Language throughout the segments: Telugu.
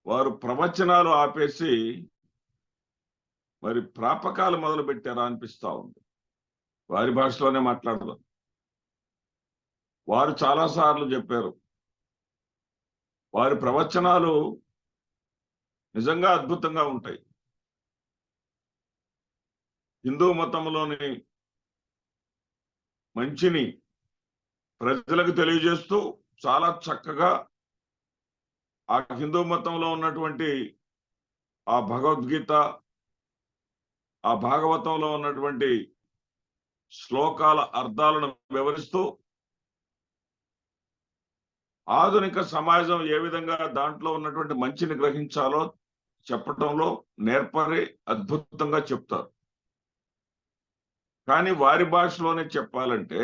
వారు ప్రవచనాలు ఆపేసి మరి ప్రాపకాలు మొదలు పెట్టారా అనిపిస్తా ఉంది. వారి భాషలోనే మాట్లాడదాం. వారు చాలా సార్లు చెప్పారు, వారి ప్రవచనాలు నిజంగా అద్భుతంగా ఉంటాయి. హిందూ మతంలోని మంచిని ప్రజలకు తెలియజేస్తూ చాలా చక్కగా ఆ హిందూ మతంలో ఉన్నటువంటి ఆ భగవద్గీత, ఆ భాగవతంలో ఉన్నటువంటి శ్లోకాల అర్థాలను వివరిస్తూ ఆధునిక సమాజం ఏ విధంగా దాంట్లో ఉన్నటువంటి మంచిని గ్రహించాలో చెప్పటంలో నేర్పరి అద్భుతంగా చెప్తారు. కానీ వారి భాషలోనే చెప్పాలంటే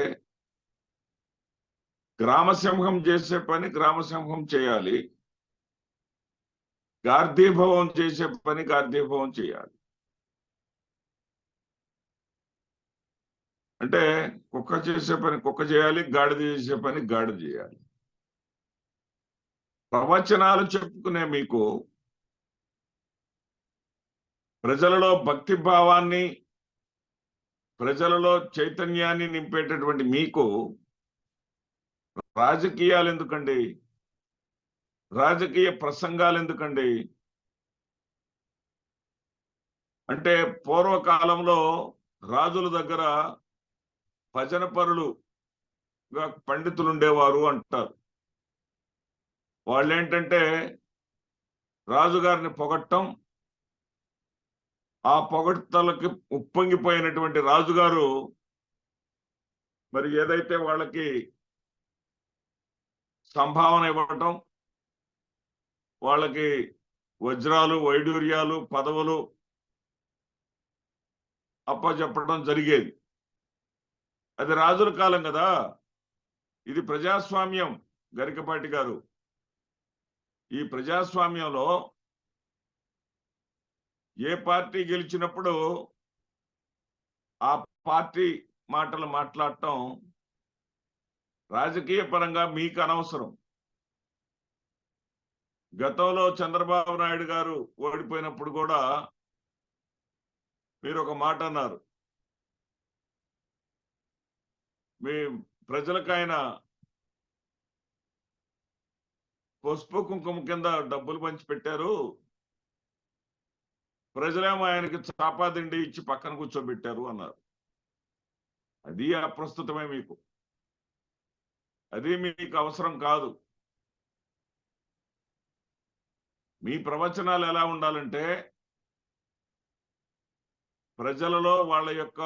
గ్రామసింహం చేసే పని గ్రామసింహం చేయాలి, గార్ధీభవం చేసే పని గార్ధీభవం చేయాలి. అంటే కుక్క చేసే పని కుక్క చేయాలి, గాడిద చేసే పని గాడిద చేయాలి. ప్రవచనాలు చెప్పుకునే మీకు ప్రజలలో భక్తి భావాన్ని, ప్రజలలో చైతన్యాన్ని నింపేటటువంటి మీకు రాజకీయాలు ఎందుకండి? రాజకీయ ప్రసంగాలు ఎందుకండి? అంటే పూర్వకాలంలో రాజుల దగ్గర భజన పరులుగా పండితులు ఉండేవారు అంటారు. వాళ్ళేంటంటే రాజుగారిని పొగట్టం, ఆ పొగడ్తలకి ఉప్పొంగిపోయినటువంటి రాజుగారు మరి ఏదైతే వాళ్ళకి సంభావన ఇవ్వటం, వాళ్ళకి వజ్రాలు, వైడూర్యాలు, పదవులు అప్పచెప్పడం జరిగేది. అది రాజుల కాలం కదా. ఇది ప్రజాస్వామ్యం గరికపాటి గారు. ఈ ప్రజాస్వామ్యంలో ఏ పార్టీ గెలిచినప్పుడు ఆ పార్టీ మాటలు మాట్లాడటం రాజకీయ పరంగా మీకు అనవసరం. గతంలో చంద్రబాబు నాయుడు గారు ఓడిపోయినప్పుడు కూడా మీరు ఒక మాట అన్నారు, మీ ప్రజలకు ఆయన పసుపు కుంకుమ కింద డబ్బులు పంచి పెట్టారు, ప్రజలేమో ఆయనకి చాపాదిండి ఇచ్చి పక్కన కూర్చోబెట్టారు అన్నారు. అది అప్రస్తుతమే మీకు. అది మీకు అవసరం కాదు. మీ ప్రవచనాలు ఎలా ఉండాలంటే ప్రజలలో వాళ్ళ యొక్క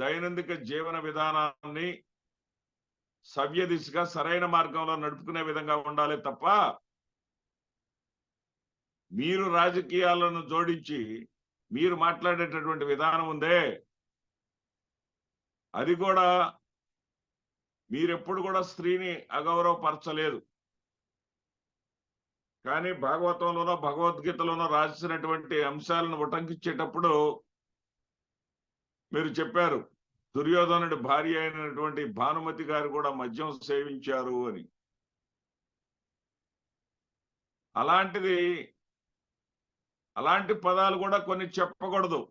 దైనందిక జీవన విధానాన్ని సవ్య దిశగా సరైన మార్గంలో నడుపుకునే విధంగా ఉండాలి తప్ప మీరు రాజకీయాలను జోడించి మీరు మాట్లాడేటటువంటి విధానం ఉందే, అది కూడా మీరెప్పుడు కూడా స్త్రీని అగౌరవపరచలేదు. కానీ భాగవతంలోనో భగవద్గీతలోనో రాసినటువంటి అంశాలను ఉటంకించేటప్పుడు మీరు చెప్పారు, దుర్యోధనుడి భార్య అయినటువంటి భానుమతి గారు కూడా మద్యం సేవించారు అని. అలాంటి పదాలు కూడా కొన్ని చెప్పకూడదు.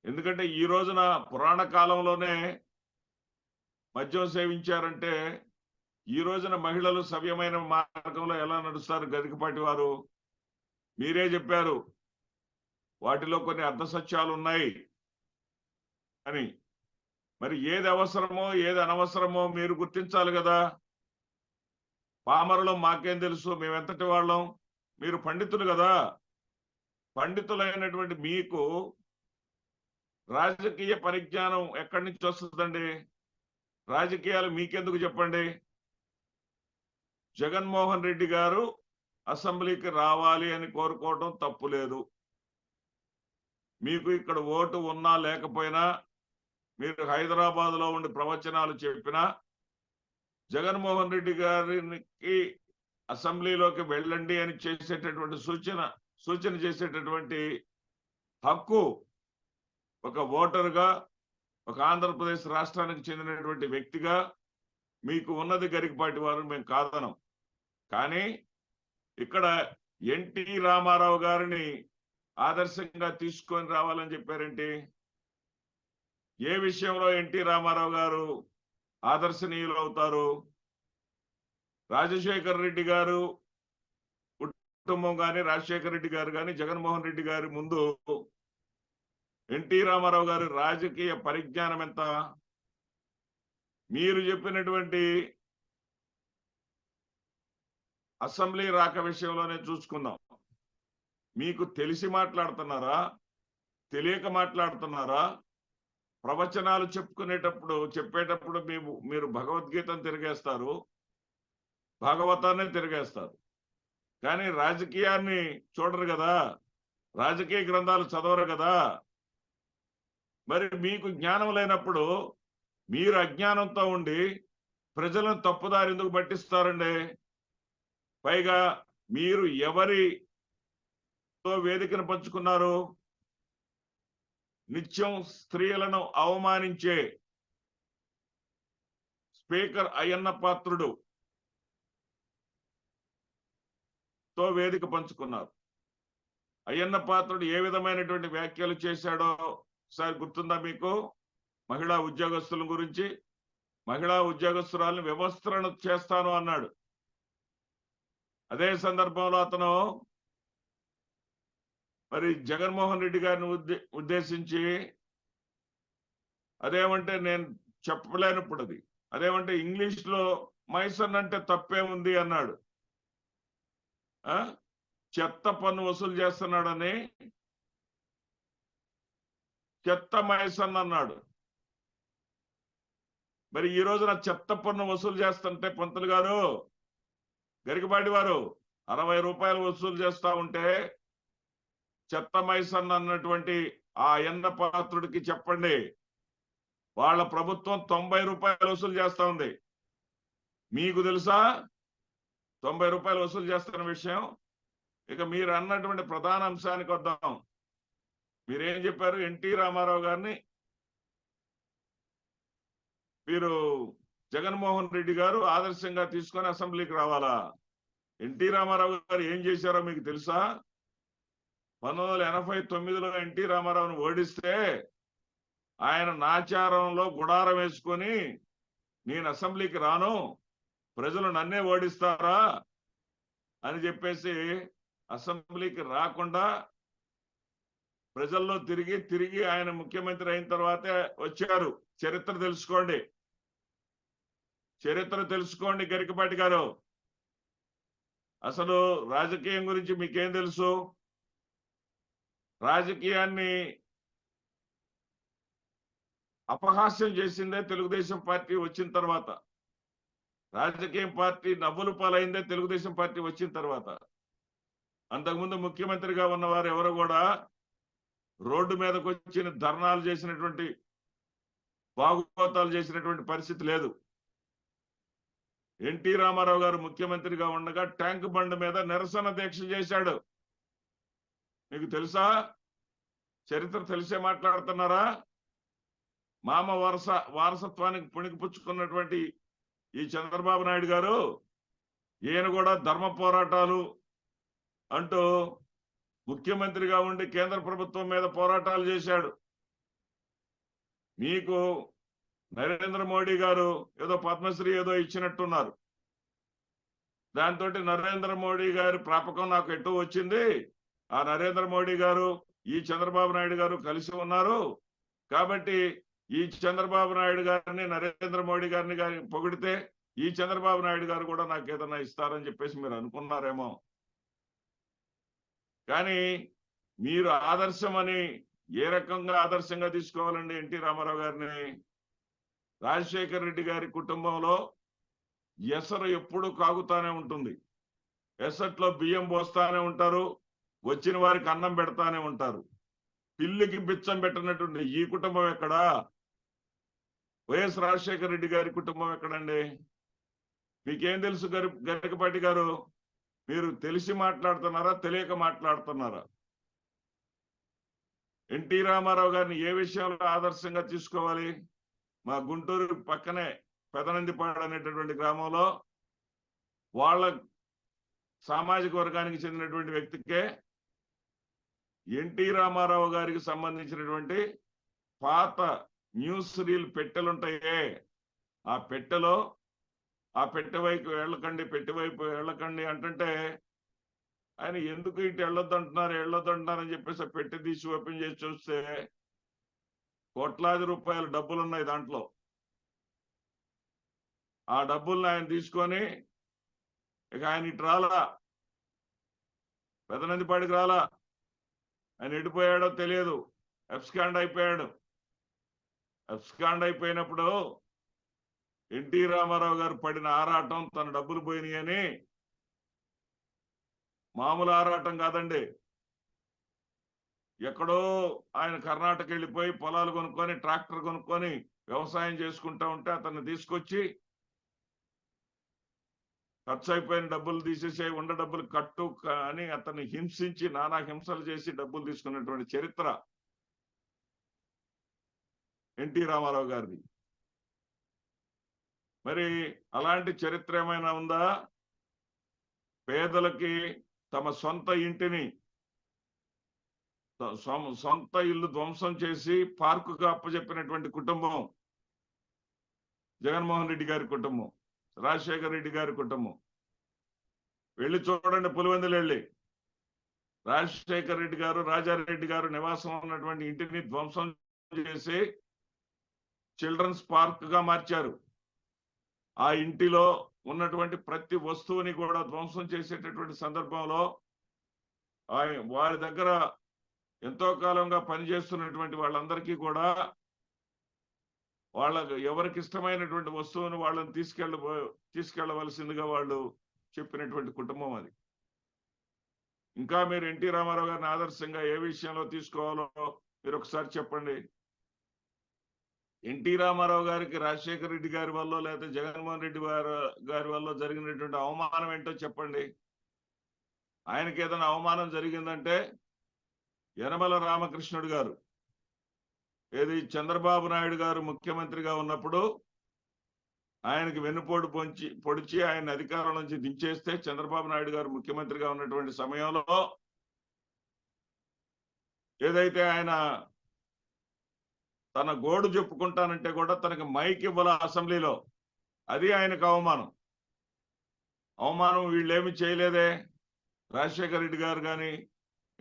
ఎందుకంటే ఈ రోజున పురాణ కాలంలోనే మద్యం సేవించారంటే ఈ రోజున మహిళలు సవ్యమైన మార్గంలో ఎలా నడుస్తారు? గరికపాటి వారు మీరే చెప్పారు, వాటిలో కొన్ని అర్ధసత్యాలు ఉన్నాయి అని. మరి ఏది అవసరమో ఏది అనవసరమో మీరు గుర్తించాలి కదా. పామరులో మాకేం తెలుసు, మేమెంతటి వాళ్ళం? మీరు పండితులు కదా. పండితులైనటువంటి మీకు రాజకీయ పరిజ్ఞానం ఎక్కడి నుంచి వస్తుందండి? రాజకీయాలు మీకెందుకు చెప్పండి? జగన్మోహన్ రెడ్డి గారు అసెంబ్లీకి రావాలి అని కోరుకోవడం తప్పు లేదు. మీకు ఇక్కడ ఓటు ఉన్నా లేకపోయినా, మీరు హైదరాబాద్ లో ఉండి ప్రవచనాలు చెప్పినా, జగన్మోహన్ రెడ్డి గారికి అసెంబ్లీలోకి వెళ్ళండి అని చేసేటటువంటి సూచన చేసేటటువంటి హక్కు ఒక ఓటరుగా, ఒక ఆంధ్రప్రదేశ్ రాష్ట్రానికి చెందినటువంటి వ్యక్తిగా మీకు ఉన్నది గరికపాటి వారు, మేము కాదనం. కానీ ఇక్కడ ఎన్టీ రామారావు గారిని ఆదర్శంగా తీసుకొని రావాలని చెప్పారేంటి? ఏ విషయంలో ఎన్టీ రామారావు గారు ఆదర్శనీయులు అవుతారు? రాజశేఖర రెడ్డి గారు కుటుంబం కానీ, రాజశేఖర రెడ్డి గారు కానీ, జగన్మోహన్ రెడ్డి గారి ముందు ఎన్టీ రామారావు గారి రాజకీయ పరిజ్ఞానం ఎంత? మీరు చెప్పినటువంటి అసెంబ్లీ రాక విషయంలోనే చూసుకుందాం. మీకు తెలిసి మాట్లాడుతున్నారా, తెలియక మాట్లాడుతున్నారా? ప్రవచనాలు చెప్పేటప్పుడు మీరు భగవద్గీతను తిరిగేస్తారు, భాగవతాన్ని తిరిగేస్తారు, కానీ రాజకీయాన్ని చూడరు కదా, రాజకీయ గ్రంథాలు చదవరు కదా. మరి మీకు జ్ఞానం లేనప్పుడు మీరు అజ్ఞానంతో ఉండి ప్రజలను తప్పుదారి ఎందుకు పట్టిస్తారండి? పైగా మీరు ఎవరితో వేదికను పంచుకున్నారు? నిత్యం స్త్రీలను అవమానించే స్పీకర్ అయ్యన్న పాత్రుడు తో వేదిక పంచుకున్నారు. అయ్యన్న పాత్రుడు ఏ విధమైనటువంటి వ్యాఖ్యలు చేశాడో ఒకసారి గుర్తుందా మీకు? మహిళా ఉద్యోగస్తుల గురించి, మహిళా ఉద్యోగస్తురాలను వ్యవస్థలను చేస్తాను అన్నాడు. అదే సందర్భంలో అతను మరి జగన్మోహన్ రెడ్డి గారిని ఉద్దేశించి అదేమంటే నేను చెప్పలేనప్పుడు అదేమంటే ఇంగ్లీష్ లో మైసన్ అంటే తప్పేముంది అన్నాడు. చెత్త పన్ను వసూలు చేస్తున్నాడని చెత్త మైసన్ అన్నాడు. మరి ఈ రోజున చెత్త పన్ను వసూలు చేస్తుంటే పంతులు గారు, గరికపాటి వారు 60 రూపాయలు వసూలు చేస్తా ఉంటే చెత్త మైసన్ అన్నటువంటి ఆ అయ్యన్న పాత్రుడికి చెప్పండి, వాళ్ళ ప్రభుత్వం 90 రూపాయలు వసూలు చేస్తా ఉంది. మీకు తెలుసా 90 రూపాయలు వసూలు చేస్తున్న విషయం? ఇక మీరు అన్నటువంటి ప్రధాన అంశానికి వద్దాం. మీరేం చెప్పారు? ఎన్టీ రామారావు గారిని మీరు జగన్మోహన్ రెడ్డి గారు ఆదర్శంగా తీసుకొని అసెంబ్లీకి రావాలా? ఎన్టీ రామారావు గారు ఏం చేశారో మీకు తెలుసా? 1989లో ఎన్టీ రామారావును ఓడిస్తే ఆయన నాచారంలో గుడారం వేసుకొని నేను అసెంబ్లీకి రాను, ప్రజలు నన్నే ఓడిస్తారా అని చెప్పేసి అసెంబ్లీకి రాకుండా ప్రజల్లో తిరిగి ఆయన ముఖ్యమంత్రి అయిన తర్వాతే వచ్చారు. చరిత్ర తెలుసుకోండి, చరిత్ర తెలుసుకోండి గరికపాటి గారు. అసలు రాజకీయం గురించి మీకేం తెలుసు? రాజకీయాన్ని అపహాస్యం చేసిందే తెలుగుదేశం పార్టీ వచ్చిన తర్వాత. రాజకీయ పార్టీ నవ్వులు పాలైందే తెలుగుదేశం పార్టీ వచ్చిన తర్వాత. అంతకుముందు ముఖ్యమంత్రిగా ఉన్నవారు ఎవరు కూడా రోడ్డు మీదకి వచ్చిన ధర్నాలు చేసినటువంటి, బాగోతాలు చేసినటువంటి పరిస్థితి లేదు. ఎన్టీ రామారావు గారు ముఖ్యమంత్రిగా ఉండగా ట్యాంక్ బండ్ మీద నిరసన దీక్ష చేశాడు. మీకు తెలుసా? చరిత్ర తెలిసే మాట్లాడుతున్నారా? మామ వారసత్వానికి పుణికిపుచ్చుకున్నటువంటి ఈ చంద్రబాబు నాయుడు గారు, ఈయన కూడా ధర్మ పోరాటాలు అంటూ ముఖ్యమంత్రిగా ఉండి కేంద్ర ప్రభుత్వం మీద పోరాటాలు చేశాడు. మీకు నరేంద్ర మోడీ గారు ఏదో పద్మశ్రీ ఏదో ఇచ్చినట్టున్నారు. దాంతో నరేంద్ర మోడీ గారి ప్రాపకం నాకు ఎటు వచ్చింది. ఆ నరేంద్ర మోడీ గారు ఈ చంద్రబాబు నాయుడు గారు కలిసి ఉన్నారు కాబట్టి ఈ చంద్రబాబు నాయుడు గారిని, నరేంద్ర మోడీ గారిని పొగిడితే ఈ చంద్రబాబు నాయుడు గారు కూడా నాకు ఏదైనా ఇస్తారని చెప్పేసి మీరు అనుకున్నారేమో. కానీ మీరు ఆదర్శం అని ఏ రకంగా ఆదర్శంగా తీసుకోవాలండి ఎన్టీ రామారావు గారిని? రాజశేఖర రెడ్డి గారి కుటుంబంలో ఎసరు ఎప్పుడు కాగుతానే ఉంటుంది. ఎసట్లో బియ్యం పోస్తానే ఉంటారు, వచ్చిన వారికి అన్నం పెడతానే ఉంటారు. పిల్లికి బిచ్చం పెట్టినట్టుండి ఈ కుటుంబం ఎక్కడా? వైఎస్ రాజశేఖర రెడ్డి గారి కుటుంబం ఎక్కడండి? మీకేం తెలుసు గరికపాటి గారు? మీరు తెలిసి మాట్లాడుతున్నారా, తెలియక మాట్లాడుతున్నారా? ఎన్టీ రామారావు గారిని ఏ విషయంలో ఆదర్శంగా తీసుకోవాలి? మా గుంటూరు పక్కనే పెదనందిపాడు అనేటటువంటి గ్రామంలో వాళ్ళ సామాజిక వర్గానికి చెందినటువంటి వ్యక్తికే ఎన్టీ రామారావు గారికి సంబంధించినటువంటి పాత న్యూస్ రీల్ పెట్టెలుంటాయే, ఆ పెట్టెలో ఆ పెట్టె వైపు వెళ్ళకండి అంటుంటే ఆయన ఎందుకు ఇటు వెళ్ళొద్దు అంటున్నారని చెప్పేసి పెట్టి తీసి ఓపెన్ చేసి చూస్తే కోట్లాది రూపాయల డబ్బులు ఉన్నాయి దాంట్లో. ఆ డబ్బుల్ని ఆయన తీసుకొని ఇక ఆయన ఇటు రాలా, పెదనందిపాడికి రాలా, ఆయన ఎడిపోయాడో తెలియదు, ఎబ్స్కాండ్ అయిపోయాడు. ఎబ్స్కాండ్ అయిపోయినప్పుడు ఎన్టీ రామారావు గారు పడిన ఆరాటం, తన డబ్బులు పోయినాయని, మామూలు ఆరాటం కాదండి. ఎక్కడో ఆయన కర్ణాటక వెళ్ళిపోయి పొలాలు కొనుక్కొని ట్రాక్టర్ కొనుక్కొని వ్యవసాయం చేసుకుంటా ఉంటే అతన్ని తీసుకొచ్చి ఖర్చు అయిపోయిన డబ్బులు తీసేసే, ఉన్న డబ్బులు కట్టు అని అతన్ని హింసించి నానా హింసలు చేసి డబ్బులు తీసుకున్నటువంటి చరిత్ర ఎన్టీ రామారావు గారిది. మరి అలాంటి చరిత్ర ఏమైనా ఉందా? పేదలకి తమ సొంత ఇంటిని, సొంత ఇల్లు ధ్వంసం చేసి పార్కుగా అప్పచెప్పినటువంటి కుటుంబం జగన్మోహన్ రెడ్డి గారి కుటుంబం, రాజశేఖర రెడ్డి గారి కుటుంబం. వెళ్ళి చూడండి, పులివెందులు వెళ్ళి రాజశేఖర రెడ్డి గారు, రాజారెడ్డి గారు నివాసం ఉన్నటువంటి ఇంటిని ధ్వంసం చేసి చిల్డ్రన్స్ పార్క్ గా మార్చారు. ఆ ఇంటిలో ఉన్నటువంటి ప్రతి వస్తువుని కూడా ధ్వంసం చేసేటటువంటి సందర్భంలో వారి దగ్గర ఎంతో కాలంగా పనిచేస్తున్నటువంటి వాళ్ళందరికీ కూడా వాళ్ళకు ఎవరికి ఇష్టమైనటువంటి వస్తువును వాళ్ళని తీసుకెళ్లవలసిందిగా వాళ్ళు చెప్పినటువంటి కుటుంబం అది. ఇంకా మీరు ఎన్టీ రామారావు గారిని ఆదర్శంగా ఏ విషయంలో తీసుకోవాలో మీరు ఒకసారి చెప్పండి. ఎన్టీ రామారావు గారికి రాజశేఖర రెడ్డి గారి వల్ల లేకపోతే జగన్మోహన్ రెడ్డి గారి వల్ల జరిగినటువంటి అవమానం ఏంటో చెప్పండి. ఆయనకి ఏదైనా అవమానం జరిగిందంటే యనమల రామకృష్ణుడు గారు, ఏది చంద్రబాబు నాయుడు గారు ముఖ్యమంత్రిగా ఉన్నప్పుడు ఆయనకి వెన్నుపోటు పొడిచి ఆయన అధికారం నుంచి దించేస్తే, చంద్రబాబు నాయుడు గారు ముఖ్యమంత్రిగా ఉన్నటువంటి సమయంలో ఏదైతే ఆయన తన గోడు చెప్పుకుంటానంటే కూడా తనకి మైక్ ఇవ్వాల అసెంబ్లీలో, అది ఆయనకు అవమానం. వీళ్ళేమి చేయలేదే. రాజశేఖర రెడ్డి గారు కానీ,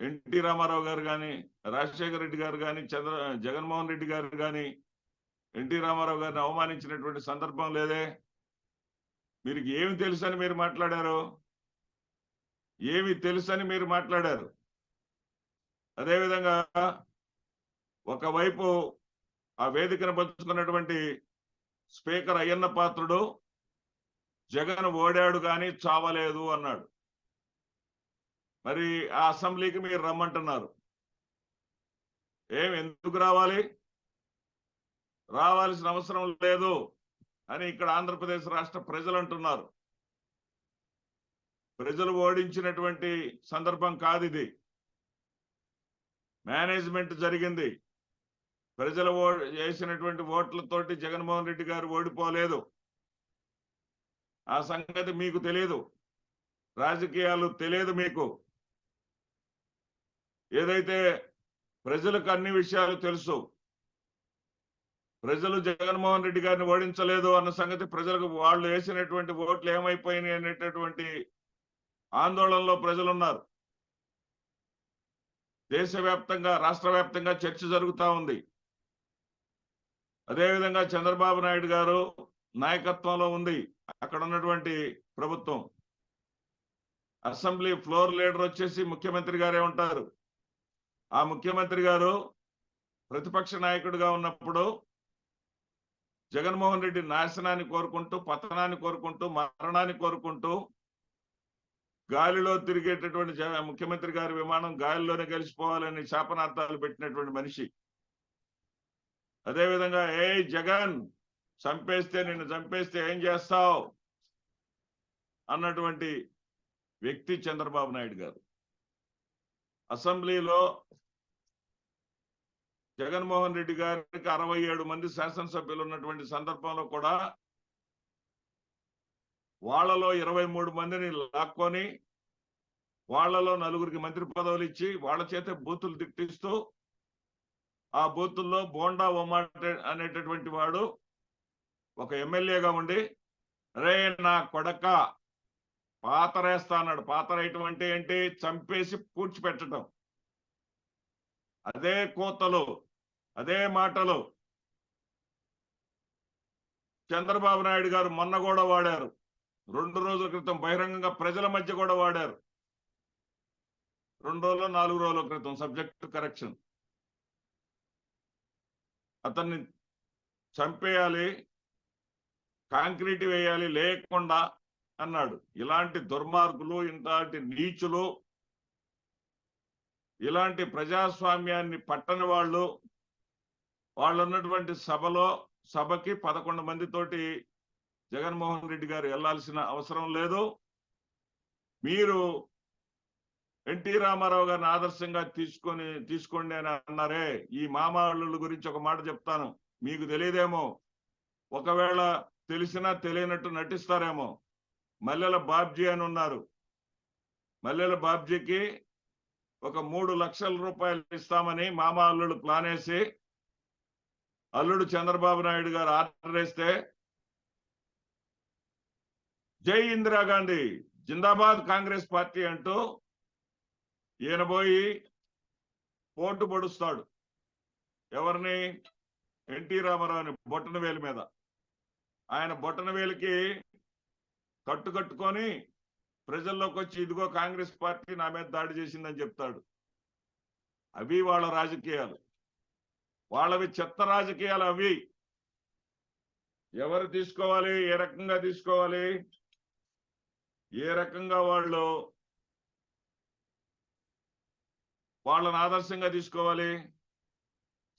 ఎన్టీ రామారావు గారు కానీ, రాజశేఖర రెడ్డి గారు కానీ, జగన్మోహన్ రెడ్డి గారు కానీ ఎన్టీ రామారావు గారిని అవమానించినటువంటి సందర్భం లేదే. మీరు ఏమి తెలుసని మీరు మాట్లాడారు? ఏమి తెలుసని మీరు మాట్లాడారు? అదేవిధంగా ఒకవైపు ఆ వేదికను పంచుకున్నటువంటి స్పీకర్ అయ్యన్న పాత్రుడు జగన్ ఓడాడు కానీ చావలేదు అన్నాడు. మరి ఆ అసెంబ్లీకి మీరు రమ్మంటున్నారు, ఎందుకు రావాలి? రావాల్సిన అవసరం లేదు అని ఇక్కడ ఆంధ్రప్రదేశ్ రాష్ట్ర ప్రజలు అంటున్నారు. ప్రజలు ఓడించినటువంటి సందర్భం కాదు ఇది. మేనేజ్మెంట్ జరిగింది. ప్రజలు వేసినటువంటి ఓట్లతోటి జగన్మోహన్ రెడ్డి గారు ఓడిపోలేదు. ఆ సంగతి మీకు తెలియదు, రాజకీయాలు తెలియదు మీకు. ఏదైతే ప్రజలకు అన్ని విషయాలు తెలుసు. ప్రజలు జగన్మోహన్ రెడ్డి గారిని ఓడించలేదు అన్న సంగతి ప్రజలకు, వాళ్ళు వేసినటువంటి ఓట్లు ఏమైపోయినాయి అనేటటువంటి ఆందోళనలో ప్రజలున్నారు. దేశవ్యాప్తంగా, రాష్ట్ర వ్యాప్తంగా చర్చ జరుగుతూ ఉంది. అదేవిధంగా చంద్రబాబు నాయుడు గారు నాయకత్వంలో ఉంది అక్కడ ఉన్నటువంటి ప్రభుత్వం. అసెంబ్లీ ఫ్లోర్ లీడర్ వచ్చేసి ముఖ్యమంత్రి గారే ఉంటారు. ఆ ముఖ్యమంత్రి గారు ప్రతిపక్ష నాయకుడిగా ఉన్నప్పుడు జగన్మోహన్ రెడ్డి నాశనాన్ని కోరుకుంటూ, పతనాన్ని కోరుకుంటూ, మరణాన్ని కోరుకుంటూ గాలిలో తిరిగేటటువంటి ముఖ్యమంత్రి గారి విమానం గాలిలోనే కలిసిపోవాలని శాపనార్థాలు పెట్టినటువంటి మనిషి. అదేవిధంగా జగన్ నిన్ను చంపేస్తే ఏం చేస్తావు అన్నటువంటి వ్యక్తి చంద్రబాబు నాయుడు గారు. అసెంబ్లీలో జగన్మోహన్ రెడ్డి గారికి 67 మంది శాసనసభ్యులు ఉన్నటువంటి సందర్భంలో కూడా వాళ్ళలో 23 మందిని లాక్కొని వాళ్లలో నలుగురికి మంత్రి పదవులు ఇచ్చి వాళ్ళ చేత బూతులు తిట్టిస్తూ ఆ బూతుల్లో బోండా ఉమ్మాట అనేటటువంటి వాడు ఒక ఎమ్మెల్యేగా ఉండి రే నా కొడక పాతరేస్తా అన్నాడు. పాతరేయటం అంటే ఏంటి? చంపేసి పూడ్చిపెట్టడం. అదే కోతలు, అదే మాటలు చంద్రబాబు నాయుడు గారు మొన్న కూడా వాడారు. 2 రోజుల క్రితం బహిరంగంగా ప్రజల మధ్య కూడా వాడారు. 2 రోజులు 4 రోజుల క్రితం సబ్జెక్ట్ కరెక్షన్. అతన్ని చంపేయాలి, కాంక్రీట్ వేయాలి లేకుండా అన్నాడు. ఇలాంటి దుర్మార్గులు, ఇలాంటి నీచులు, ఇలాంటి ప్రజాస్వామ్యాన్ని పట్టని వాళ్ళు ఉన్నటువంటి సభకి 11 మందితోటి జగన్మోహన్ రెడ్డి గారు వెళ్లాల్సిన అవసరం లేదు. మీరు ఎన్టీ రామారావు గారిని ఆదర్శంగా తీసుకోండి అని అన్నారే. ఈ మామాళ్ళ గురించి ఒక మాట చెప్తాను, మీకు తెలియదేమో, ఒకవేళ తెలిసినా తెలియనట్టు నటిస్తారేమో. మల్లెల బాబ్జీ అని ఉన్నారు. మల్లెల బాబ్జీకి ఒక 3 లక్షల రూపాయలు ఇస్తామని మామ అల్లుడు ప్లాన్ వేసి అల్లుడు చంద్రబాబు నాయుడు గారు ఆర్డర్ వేస్తే జై ఇందిరాగాంధీ, జిందాబాద్ కాంగ్రెస్ పార్టీ అంటూ ఈయన పోయి పోటు పొడుస్తాడు. ఎవరిని? ఎన్టీ రామారావుని బొట్టనవేలు మీద. ఆయన బొట్టనవేలికి కట్టుకొని ప్రజల్లోకి వచ్చి ఇదిగో కాంగ్రెస్ పార్టీ నా మీద దాడి చేసిందని చెప్తాడు. అవి వాళ్ళ రాజకీయాలు, వాళ్ళవి చెత్త రాజకీయాలు. అవి ఎవరు తీసుకోవాలి, ఏ రకంగా తీసుకోవాలి, ఏ రకంగా వాళ్ళని ఆదర్శంగా తీసుకోవాలి.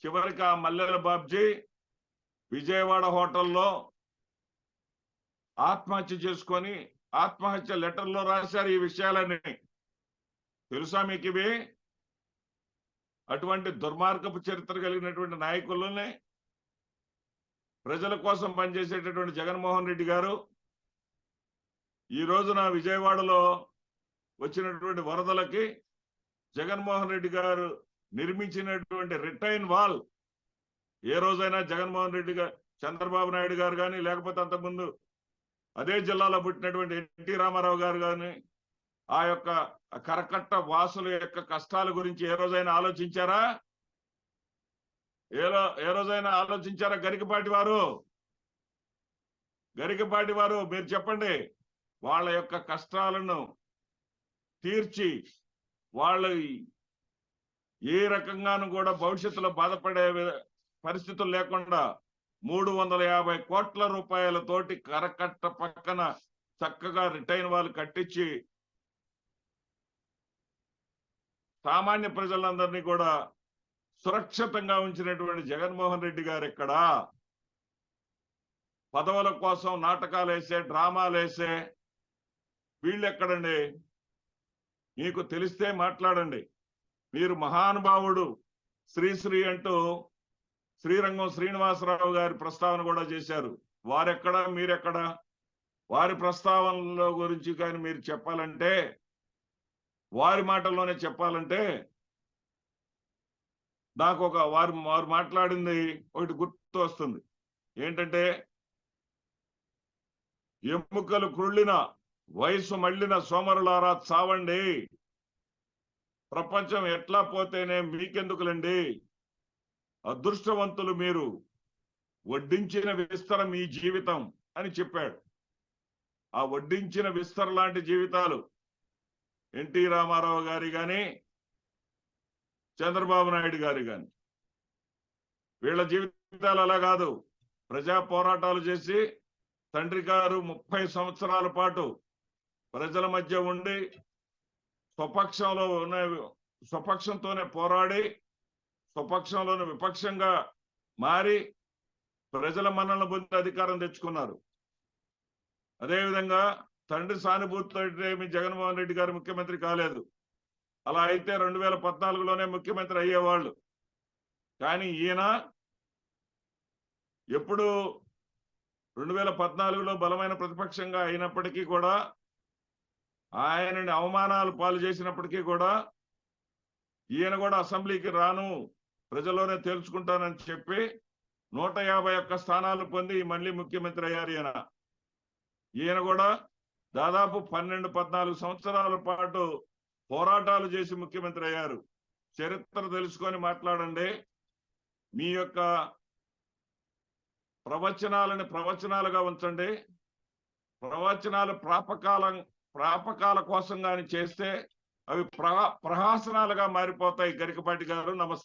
చివరికి ఆ మల్లెల బాబ్జీ విజయవాడ హోటల్లో ఆత్మహత్య చేసుకొని ఆత్మహత్య లెటర్లో రాశారు ఈ విషయాలన్నీ. తెలుసా మీకు ఇవి? అటువంటి దుర్మార్గపు చరిత్ర కలిగినటువంటి నాయకులని ప్రజల కోసం పనిచేసేటటువంటి జగన్మోహన్ రెడ్డి గారు ఈ రోజున విజయవాడలో వచ్చినటువంటి వరదలకి జగన్మోహన్ రెడ్డి గారు నిర్మించినటువంటి రిటైన్ వాల్ ఏ రోజైనా జగన్మోహన్ రెడ్డి గారు, చంద్రబాబు నాయుడు గారు కానీ, లేకపోతే అంతకుముందు అదే జిల్లాలో పుట్టినటువంటి ఎన్టీ రామారావు గారు కానీ ఆ యొక్క కరకట్ట వాసుల యొక్క కష్టాల గురించి ఏ రోజైనా ఆలోచించారా? ఏ రోజైనా ఆలోచించారా? గరికపాటి వారు మీరు చెప్పండి. వాళ్ళ యొక్క కష్టాలను తీర్చి వాళ్ళ ఏ రకంగానూ కూడా భవిష్యత్తులో బాధపడే పరిస్థితులు లేకుండా 350 కోట్ల రూపాయలతోటి కరకట్ట పక్కన చక్కగా రిటైన్ వాళ్ళు కట్టించి సామాన్య ప్రజలందరినీ కూడా సురక్షితంగా ఉంచినటువంటి జగన్మోహన్ రెడ్డి గారు ఎక్కడా? పదవుల కోసం నాటకాలు వేసే, డ్రామాలు వేసే వీళ్ళు ఎక్కడండి? మీకు తెలిస్తే మాట్లాడండి. మీరు మహానుభావుడు శ్రీశ్రీ అంటూ శ్రీరంగం శ్రీనివాసరావు గారి ప్రస్తావన కూడా చేశారు. వారెక్కడా, మీరెక్కడా? వారి ప్రస్తావనలో గురించి కానీ మీరు చెప్పాలంటే, వారి మాటల్లోనే చెప్పాలంటే నాకు వారు మాట్లాడింది ఒకటి గుర్తు వస్తుంది. ఏంటంటే, ఎముకలు కృళ్ళిన వయసు మళ్ళిన సోమరులారా చావండి, ప్రపంచం ఎట్లా పోతేనే మీకెందుకులండి, అదృష్టవంతులు మీరు, వడ్డించిన విస్తర మీ జీవితం అని చెప్పాడు. ఆ వడ్డించిన విస్తర లాంటి జీవితాలు ఎన్టీ రామారావు గారి కానీ, చంద్రబాబు నాయుడు గారి కానీ, వీళ్ళ జీవితాలు అలా కాదు. ప్రజా పోరాటాలు చేసి తండ్రి గారు 30 సంవత్సరాల పాటు ప్రజల మధ్య ఉండి స్వపక్షంతోనే పోరాడి స్వపక్షంలోనే విపక్షంగా మారి ప్రజల మన్ననలు పొంది అధికారం తెచ్చుకున్నారు. అదేవిధంగా తండ్రి సానుభూతితో ఏమి జగన్మోహన్ రెడ్డి గారు ముఖ్యమంత్రి కాలేదు. అలా అయితే 2014లోనే ముఖ్యమంత్రి అయ్యేవాళ్ళు. కానీ ఈయన ఎప్పుడు 2014లో బలమైన ప్రతిపక్షంగా అయినప్పటికీ కూడా ఆయనని అవమానాలు పాలు చేసినప్పటికీ కూడా ఈయన కూడా అసెంబ్లీకి రాను, ప్రజల్లోనే తేల్చుకుంటానని చెప్పి 151 స్థానాలు పొంది మళ్ళీ ముఖ్యమంత్రి అయ్యారు ఈయన కూడా దాదాపు 12-14 సంవత్సరాల పాటు పోరాటాలు చేసి ముఖ్యమంత్రి అయ్యారు. చరిత్ర తెలుసుకొని మాట్లాడండి. మీ యొక్క ప్రవచనాలని ప్రవచనాలుగా ఉంచండి. ప్రవచనాలు ప్రాపకాల కోసం గాని చేస్తే అవి ప్రహాసనాలుగా మారిపోతాయి. గరికపాటి గారు, నమస్తే.